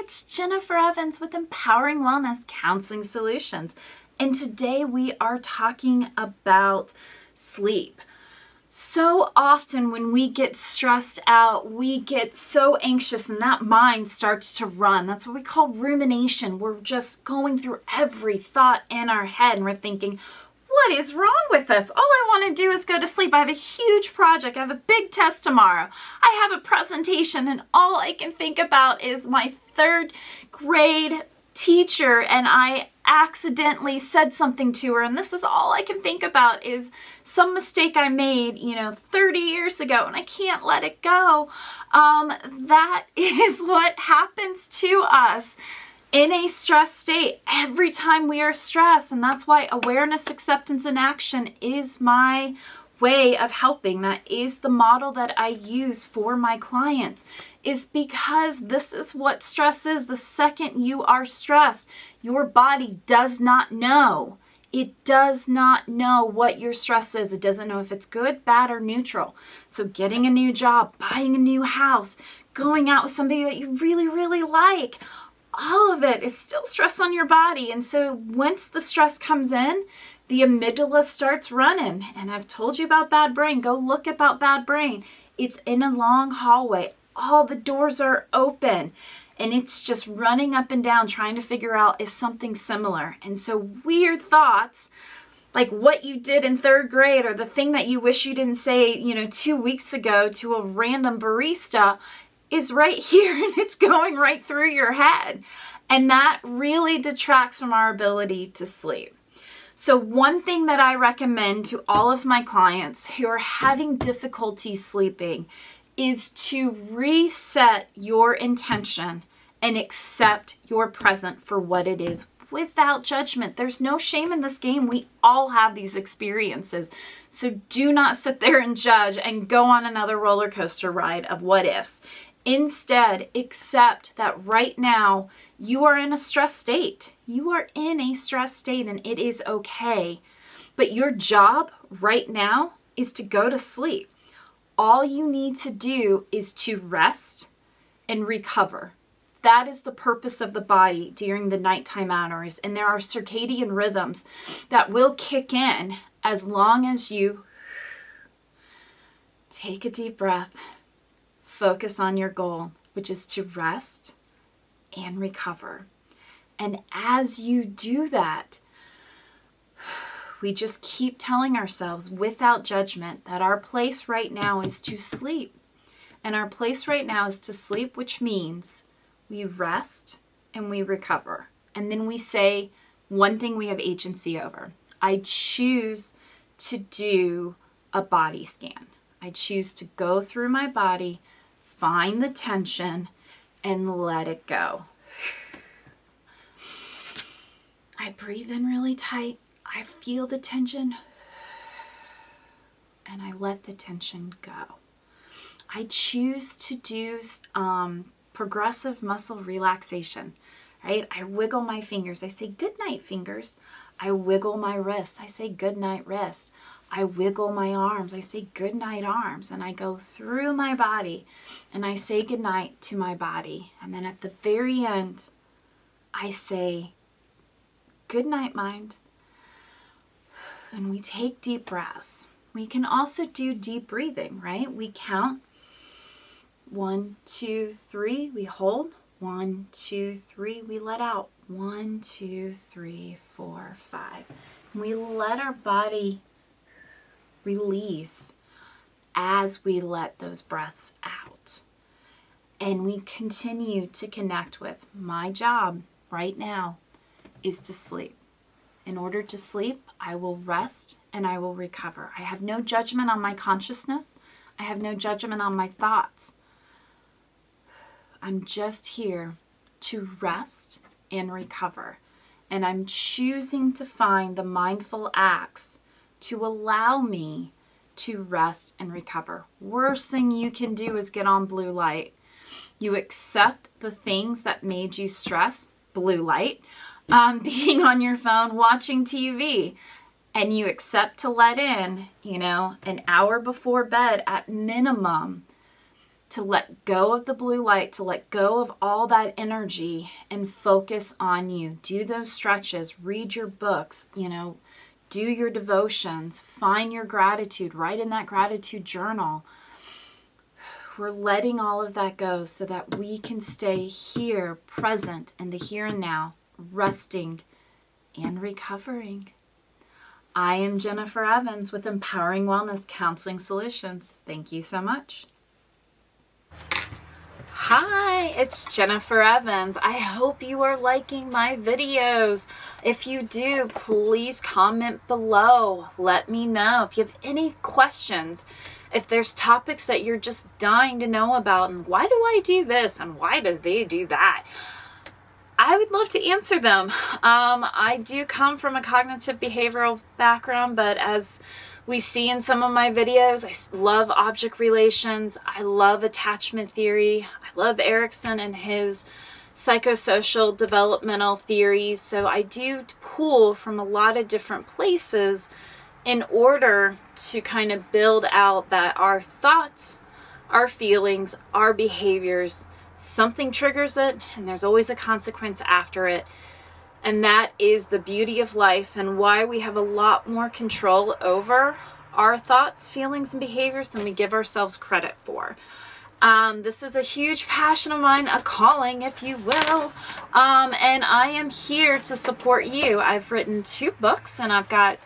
it's Jennifer Evans with Empowering Wellness Counseling Solutions. And today we are talking about sleep. So often when we get stressed out, we get so anxious and that mind starts to run. That's what we call rumination. We're just going through every thought in our head and we're thinking, what is wrong with us? All I want to do is go to sleep. I have a huge project. I have a big test tomorrow. I have a presentation and all I can think about is my third grade teacher and I accidentally said something to her and this is all I can think about is some mistake I made, 30 years ago and I can't let it go. That is what happens to us in a stress state every time we are stressed. And that's why awareness, acceptance, and action is my way of helping. That is the model that I use for my clients, is because this is what stress is. The second you are stressed, your body does not know. It does not know what your stress is. It doesn't know if it's good, bad, or neutral. So getting a new job, buying a new house, going out with somebody that you really, really like, all of it is still stress on your body. And so once the stress comes in, the amygdala starts running. And I've told you about bad brain. Go look about bad brain. It's in a long hallway. All the doors are open. And it's just running up and down trying to figure out, is something similar? And so weird thoughts, like what you did in third grade or the thing that you wish you didn't say, 2 weeks ago to a random barista, is right here and it's going right through your head. And that really detracts from our ability to sleep. So one thing that I recommend to all of my clients who are having difficulty sleeping is to reset your intention and accept your present for what it is without judgment. There's no shame in this game. We all have these experiences. So do not sit there and judge and go on another roller coaster ride of what ifs. Instead, accept that right now you are in a stress state. You are in a stress state and it is okay. But your job right now is to go to sleep. All you need to do is to rest and recover. That is the purpose of the body during the nighttime hours. And there are circadian rhythms that will kick in as long as you take a deep breath. Focus on your goal, which is to rest and recover. And as you do that, we just keep telling ourselves without judgment that our place right now is to sleep. And our place right now is to sleep, which means we rest and we recover. And then we say one thing we have agency over. I choose to do a body scan. I choose to go through my body, find the tension, and let it go. I breathe in really tight. I feel the tension, and I let the tension go. I choose to do progressive muscle relaxation, right? I wiggle my fingers. I say, good night, fingers. I wiggle my wrists. I say, good night, wrists. I wiggle my arms. I say good night, arms. And I go through my body and I say good night to my body. And then at the very end, I say good night, mind. And we take deep breaths. We can also do deep breathing, right? We count 1, 2, 3. We hold 1, 2, 3. We let out 1, 2, 3, 4, 5. And we let our body release as we let those breaths out. And we continue to connect with my job right now is to sleep. In order to sleep, I will rest and I will recover. I have no judgment on my consciousness. I have no judgment on my thoughts. I'm just here to rest and recover. And I'm choosing to find the mindful acts to allow me to rest and recover. Worst thing you can do is get on blue light. You accept the things that made you stress, blue light, being on your phone, watching TV, and you accept to let in, an hour before bed at minimum, to let go of the blue light, to let go of all that energy and focus on you. Do those stretches, read your books, do your devotions, find your gratitude, write in that gratitude journal. We're letting all of that go so that we can stay here, present in the here and now, resting and recovering. I am Jennifer Evans with Empowering Wellness Counseling Solutions. Thank you so much. Hi, it's Jennifer Evans. I hope you are liking my videos. If you do, please comment below. Let me know if you have any questions. If there's topics that you're just dying to know about, and why do I do this and why do they do that? I would love to answer them. I do come from a cognitive behavioral background, but as we see in some of my videos, I love object relations. I love attachment theory. I love Erickson and his psychosocial developmental theories. So I do pull from a lot of different places in order to kind of build out that our thoughts, our feelings, our behaviors, something triggers it, and there's always a consequence after it. And that is the beauty of life and why we have a lot more control over our thoughts, feelings, and behaviors than we give ourselves credit for. This is a huge passion of mine, a calling, if you will. And I am here to support you. I've written 2 books, and I've got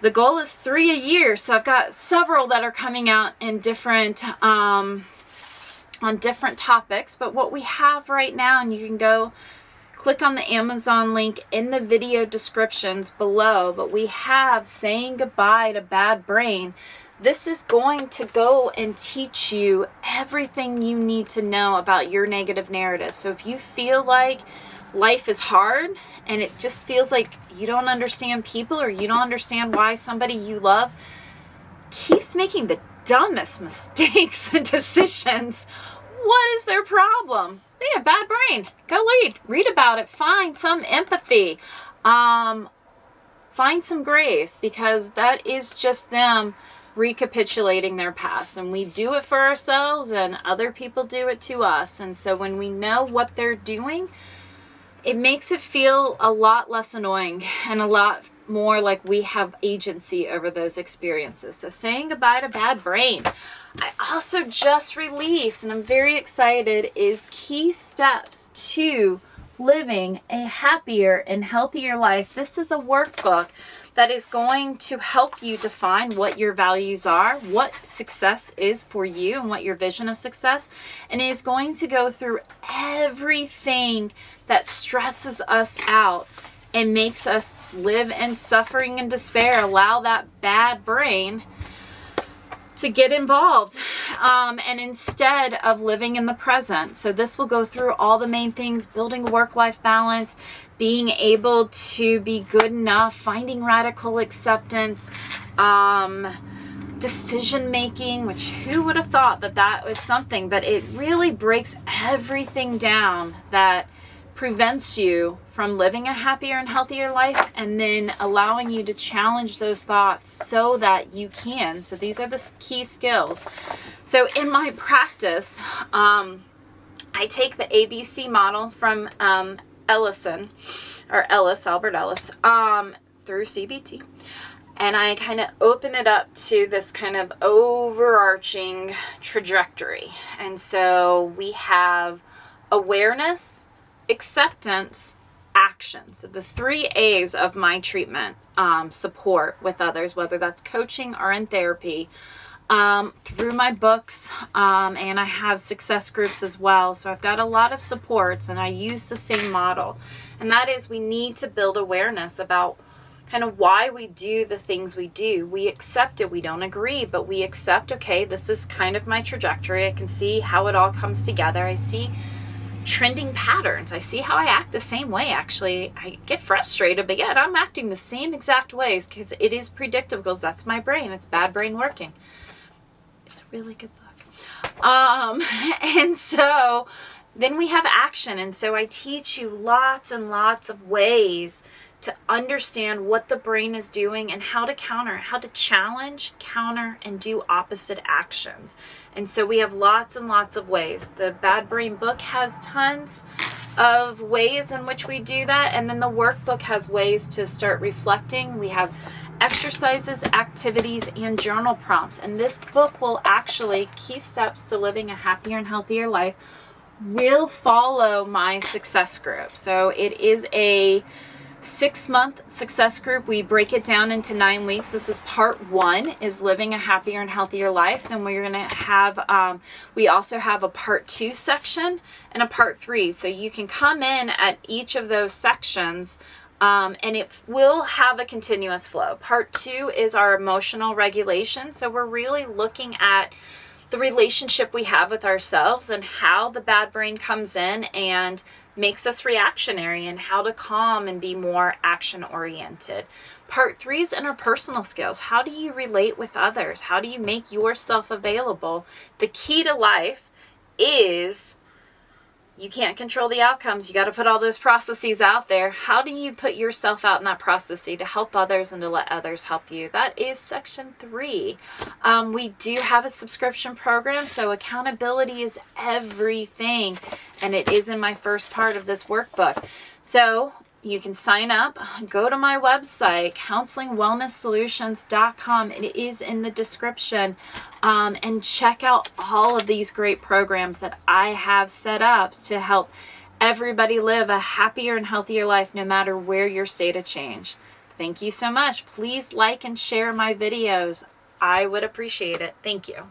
the goal is 3 a year. So I've got several that are coming out in different on different topics. But what we have right now, and you can go click on the Amazon link in the video descriptions below, but we have Saying Goodbye to Bad Brain. This is going to go and teach you everything you need to know about your negative narrative. So if you feel like life is hard and it just feels like you don't understand people or you don't understand why somebody you love keeps making the dumbest mistakes and decisions, what is their problem? They have bad brain. Go read about it. Find some empathy. Find some grace, because that is just them recapitulating their past. And we do it for ourselves and other people do it to us. And so when we know what they're doing, it makes it feel a lot less annoying and a lot more like we have agency over those experiences. So Saying Goodbye to Bad Brain. I also just released, and I'm very excited, is Key Steps to Living a Happier and Healthier Life. This is a workbook that is going to help you define what your values are, what success is for you, and what your vision of success, and it is going to go through everything that stresses us out and makes us live in suffering and despair, allow that bad brain to get involved, and instead of living in the present. So this will go through all the main things: building work-life balance, being able to be good enough, finding radical acceptance, decision making, which who would have thought that that was something, but it really breaks everything down that prevents you from living a happier and healthier life, and then allowing you to challenge those thoughts so that you can. So these are the key skills. So in my practice, I take the ABC model from Albert Ellis, through CBT, and I kind of open it up to this kind of overarching trajectory. And so we have awareness, acceptance, action. So the 3 A's of my treatment support with others, whether that's coaching or in therapy, through my books, and I have success groups as well. So I've got a lot of supports, and I use the same model. And that is, we need to build awareness about kind of why we do the things we do. We accept it. We don't agree, but we accept, okay, this is kind of my trajectory. I can see how it all comes together. I see trending patterns. I see how I act the same way. Actually, I get frustrated, but yet I'm acting the same exact ways because it is predictable, because that's my brain. It's bad brain working. It's a really good book. And so then we have action. And so I teach you lots and lots of ways to understand what the brain is doing and how to counter, how to challenge, counter, and do opposite actions. And so we have lots and lots of ways. The Bad Brain book has tons of ways in which we do that, and then the workbook has ways to start reflecting. We have exercises, activities, and journal prompts. And this book will actually, Key Steps to Living a Happier and Healthier Life, will follow my success group. So it is a 6-month success group. We break it down into 9 weeks. This is part 1, is living a happier and healthier life. Then we're going to have, we also have a part 2 section and a part 3. So you can come in at each of those sections, and it will have a continuous flow. Part 2 is our emotional regulation. So we're really looking at the relationship we have with ourselves and how the bad brain comes in and makes us reactionary, and how to calm and be more action oriented. Part 3 is interpersonal skills. How do you relate with others? How do you make yourself available? The key to life is you can't control the outcomes. You got to put all those processes out there. How do you put yourself out in that process to help others and to let others help you? That is section 3. We do have a subscription program, so accountability is everything, and it is in my first part of this workbook. So you can sign up, go to my website, counselingwellnesssolutions.com. It is in the description, and check out all of these great programs that I have set up to help everybody live a happier and healthier life, no matter where your state of change. Thank you so much. Please like and share my videos. I would appreciate it. Thank you.